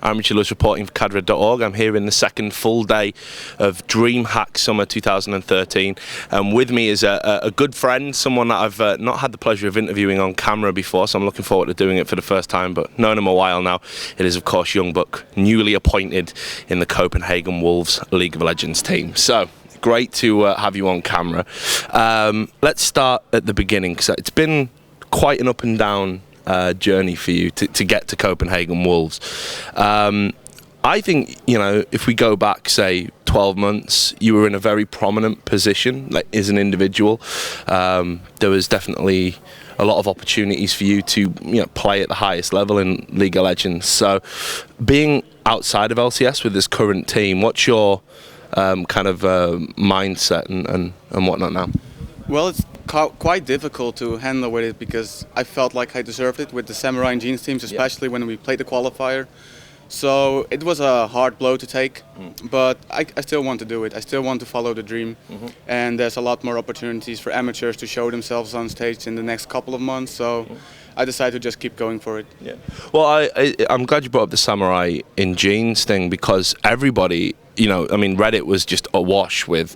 I'm Richard Lewis reporting for cadre.org. I'm here in the second full day of DreamHack Summer 2013. With me is a good friend, someone that I've not had the pleasure of interviewing on camera before, so I'm looking forward to doing it for the first time, but known him a while now. It is, of course, Youngbuck, newly appointed in the Copenhagen Wolves League of Legends team. So, great to have you on camera. Let's start at the beginning, because it's been quite an up and down journey for you to get to Copenhagen Wolves. I think, you know, if we go back, say, 12 months, you were in a very prominent position, like, as an individual. There was definitely a lot of opportunities for you to, you know, play at the highest level in League of Legends. So, being outside of LCS with this current team, what's your kind of mindset and whatnot now? Well, it's quite difficult to handle with it because I felt like I deserved it with the Samurai and Jeans teams, especially when we played the qualifier. So it was a hard blow to take, but I still want to do it. I still want to follow the dream, and there's a lot more opportunities for amateurs to show themselves on stage in the next couple of months. So I decided to just keep going for it. Yeah. Well, I'm glad you brought up the Samurai in Jeans thing, because everybody, you know, I mean, Reddit was just awash with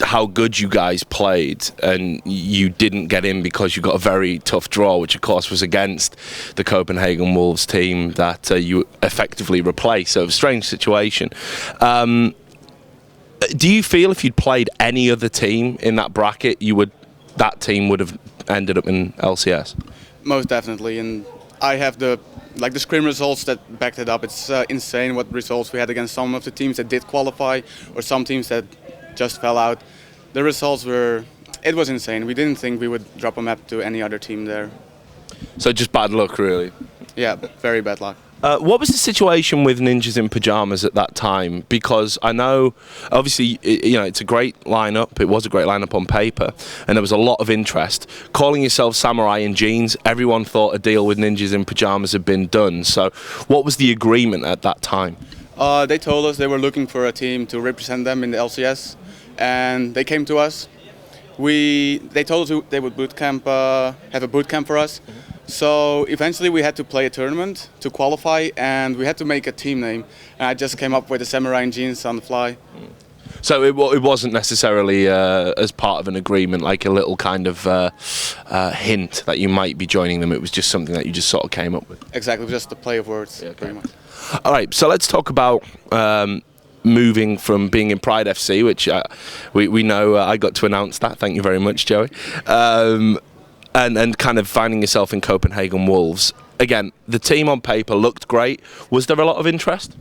how good you guys played, and you didn't get in because you got a very tough draw, which of course was against the Copenhagen Wolves team that you effectively replaced. So it was a strange situation. Do you feel if you'd played any other team in that bracket, that team would have ended up in LCS? Most definitely, and I have the scrim results that backed it up. It's insane what results we had against some of the teams that did qualify, or some teams that just fell out. The results it was insane. We didn't think we would drop a map to any other team there. So just bad luck, really? Yeah, very bad luck. What was the situation with Ninjas in Pyjamas at that time? Because I know, obviously, you know, it's a great lineup. It was a great lineup on paper, and there was a lot of interest. Calling yourself Samurai in Jeans, everyone thought a deal with Ninjas in Pyjamas had been done. So, what was the agreement at that time? They told us they were looking for a team to represent them in the LCS, and they came to us. They told us they would have a boot camp for us. So eventually we had to play a tournament to qualify, and we had to make a team name. And I just came up with the Samurai and Jeans on the fly. So it wasn't necessarily as part of an agreement, like a little kind of hint that you might be joining them. It was just something that you just sort of came up with. Exactly, just a play of words, pretty much. All right, so let's talk about moving from being in Pride FC, which we know I got to announce that. Thank you very much, Joey. And kind of finding yourself in Copenhagen Wolves. Again, the team on paper looked great. Was there a lot of interest?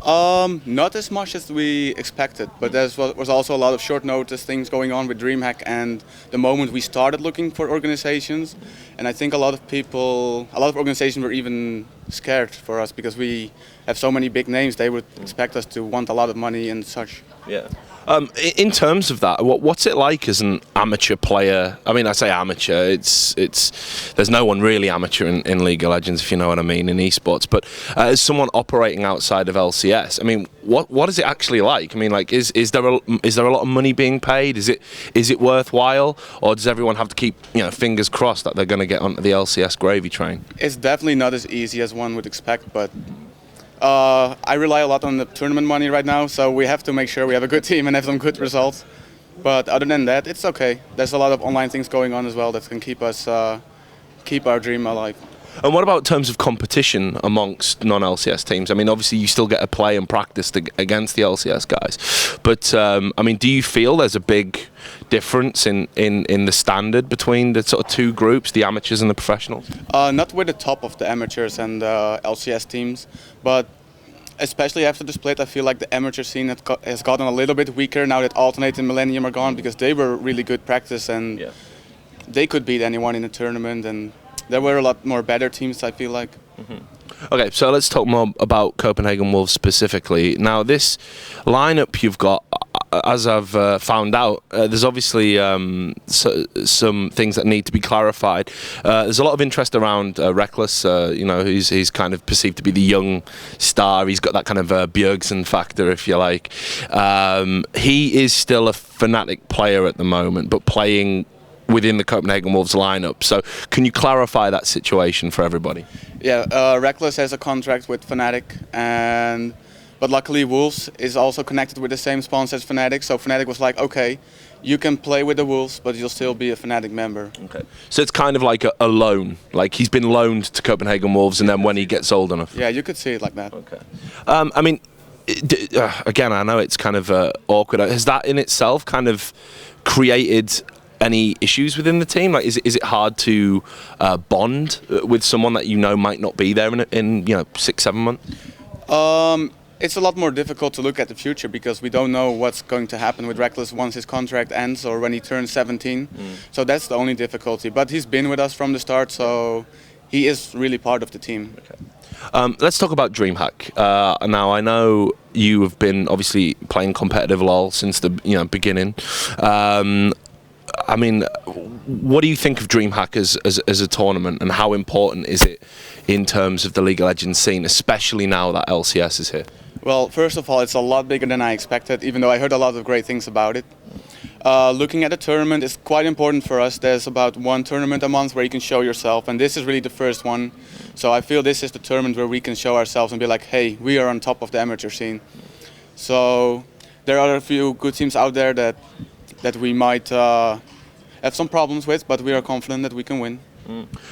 Not as much as we expected, but there was also a lot of short notice things going on with DreamHack, and the moment we started looking for organizations, and I think a lot of organizations were even scared for us because we have so many big names. They would expect us to want a lot of money and such. Yeah. In terms of that, what's it like as an amateur player? I mean, I say amateur. There's no one really amateur in League of Legends, if you know what I mean, in esports. But as someone operating outside of LCS, I mean, what is it actually like? I mean, like, is there a lot of money being paid? Is it worthwhile, or does everyone have to keep, you know, fingers crossed that they're going to get onto the LCS gravy train? It's definitely not as easy as one would expect, but I rely a lot on the tournament money right now, so we have to make sure we have a good team and have some good results. But other than that, it's okay. There's a lot of online things going on as well that can keep our dream alive. And what about in terms of competition amongst non-LCS teams? I mean, obviously you still get to play and practice against the LCS guys, but I mean, do you feel there's a big difference in the standard between the sort of two groups, the amateurs and the professionals? Not with the top of the amateurs and the LCS teams, but especially after the split, I feel like the amateur scene has gotten a little bit weaker now that Alternate and Millennium are gone, because they were really good practice and they could beat anyone in the tournament, and there were a lot more better teams, I feel like. Okay, so let's talk more about Copenhagen Wolves specifically. Now, this lineup you've got, as I've found out, there's obviously some things that need to be clarified. There's a lot of interest around Reckless. You know, he's kind of perceived to be the young star. He's got that kind of Bjergsen factor, if you like. He is still a Fnatic player at the moment, but playing within the Copenhagen Wolves lineup. So can you clarify that situation for everybody? Yeah, Reckless has a contract with Fnatic, but luckily Wolves is also connected with the same sponsor as Fnatic, so Fnatic was like, okay, you can play with the Wolves, but you'll still be a Fnatic member. Okay. So it's kind of like a loan, like he's been loaned to Copenhagen Wolves, and then when he gets old enough. Yeah, you could see it like that. Okay. I mean, again, I know it's kind of awkward. Has that in itself kind of created any issues within the team? Like, is it hard to bond with someone that you know might not be there in 6-7 months? It's a lot more difficult to look at the future because we don't know what's going to happen with Reckless once his contract ends or when he turns 17. So that's the only difficulty. But he's been with us from the start, so he is really part of the team. Okay. Let's talk about DreamHack. Now, I know you have been obviously playing competitive LoL since the beginning. I mean, what do you think of DreamHack as a tournament, and how important is it in terms of the League of Legends scene, especially now that LCS is here? Well, first of all, it's a lot bigger than I expected, even though I heard a lot of great things about it. Looking at the tournament is quite important for us. There's about one tournament a month where you can show yourself, and this is really the first one. So I feel this is the tournament where we can show ourselves and be like, hey, we are on top of the amateur scene. So there are a few good teams out there that we might have some problems with, but we are confident that we can win.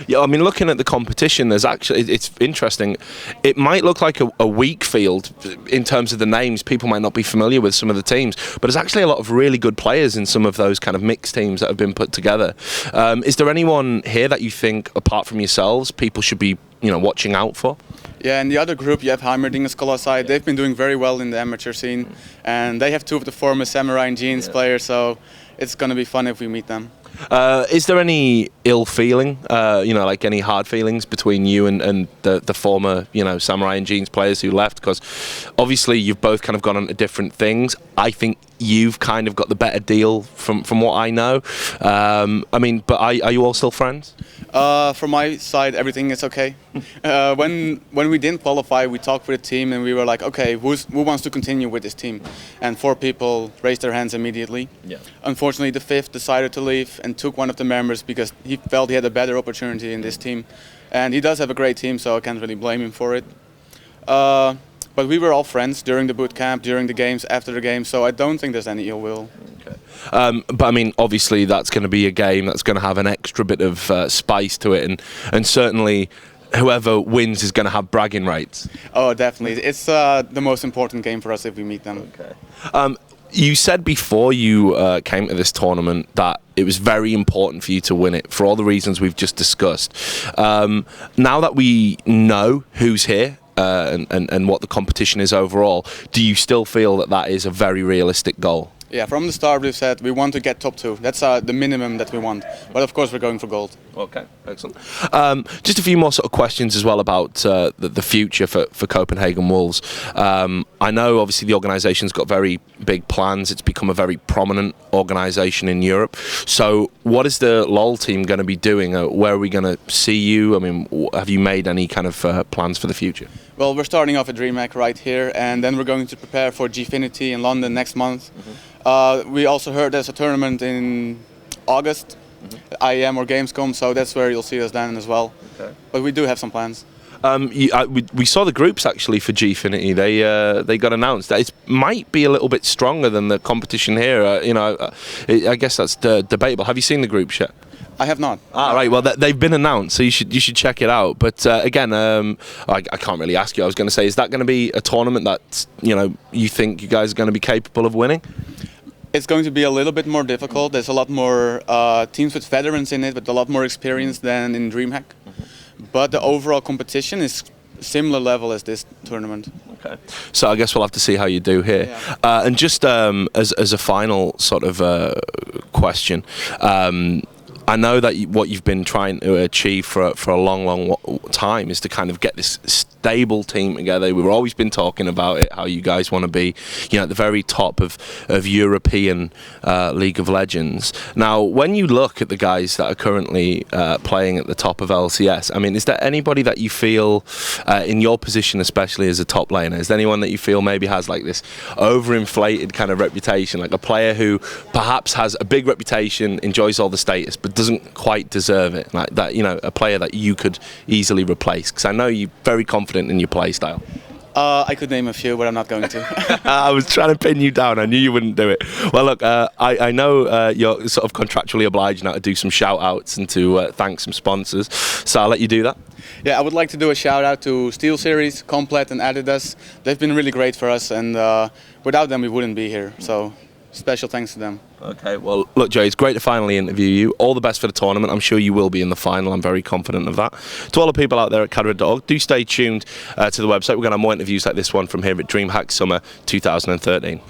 Yeah, I mean, looking at the competition, it's interesting. It might look like a weak field in terms of the names. People might not be familiar with some of the teams, but there's actually a lot of really good players in some of those kind of mixed teams that have been put together. Is there anyone here that you think, apart from yourselves, people should be watching out for? Yeah, in the other group you have Heimerdinger's Colossi. They've been doing very well in the amateur scene, and they have two of the former Samurai and Jeans players, so it's going to be fun if we meet them. Is there any ill feeling, like any hard feelings between you and the former, Samurai and Jeans players who left? Because obviously you've both kind of gone on to different things. I think you've kind of got the better deal from what I know. I mean, but are you all still friends? From my side, everything is okay. When we didn't qualify, we talked with the team and we were like, okay, who wants to continue with this team? And 4 people raised their hands immediately. Yeah. Unfortunately, the 5th decided to leave and took one of the members because he felt he had a better opportunity in this team. And he does have a great team, so I can't really blame him for it. But we were all friends during the boot camp, during the games, after the game, so I don't think there's any ill will. Okay. But I mean, obviously that's going to be a game that's going to have an extra bit of spice to it, and certainly whoever wins is going to have bragging rights. Oh, definitely. It's the most important game for us if we meet them. Okay. You said before you came to this tournament that it was very important for you to win it for all the reasons we've just discussed. Now that we know who's here, and what the competition is overall, do you still feel that is a very realistic goal? Yeah, from the start we've said we want to get top 2. That's the minimum that we want. But of course we're going for gold. Okay, excellent. Just a few more sort of questions as well about the future for Copenhagen Wolves. I know obviously the organisation's got very big plans. It's become a very prominent organisation in Europe. So what is the LoL team going to be doing? Where are we going to see you? I mean, have you made any kind of plans for the future? Well, we're starting off at DreamHack right here, and then we're going to prepare for Gfinity in London next month. We also heard there's a tournament in August, IEM or Gamescom, so that's where you'll see us then as well. Okay. But we do have some plans. We saw the groups actually for Gfinity. They got announced. It might be a little bit stronger than the competition here. I guess that's debatable. Have you seen the groups yet? I have not. Right. Well, they've been announced, so you should check it out. But again, I can't really ask you. I was going to say, is that going to be a tournament that you think you guys are going to be capable of winning? It's going to be a little bit more difficult. There's a lot more teams with veterans in it, with a lot more experience than in DreamHack. But the overall competition is similar level as this tournament. Okay. So I guess we'll have to see how you do here. Yeah. And just as a final sort of question, I know that what you've been trying to achieve for a long time is to kind of get this stable team together. We've always been talking about it, how you guys want to be, at the very top of European League of Legends. Now, when you look at the guys that are currently playing at the top of LCS, I mean, is there anybody that you feel, in your position especially as a top laner, is there anyone that you feel maybe has like this overinflated kind of reputation, like a player who perhaps has a big reputation, enjoys all the status, but doesn't quite deserve it, like that, you know, a player that you could easily replace? Because I know you're very confident in your play style. I could name a few, but I'm not going to. I was trying to pin you down. I knew you wouldn't do it. Well, look, I know you're sort of contractually obliged now to do some shout-outs and to thank some sponsors, so I'll let you do that. Yeah, I would like to do a shout-out to Steel Series, Complet and Adidas. They've been really great for us, and without them we wouldn't be here. So special thanks to them. Okay, well, look, Joe, it's great to finally interview you. All the best for the tournament. I'm sure you will be in the final. I'm very confident of that. To all the people out there at cadred.org, do stay tuned to the website. We're going to have more interviews like this one from here at DreamHack Summer 2013.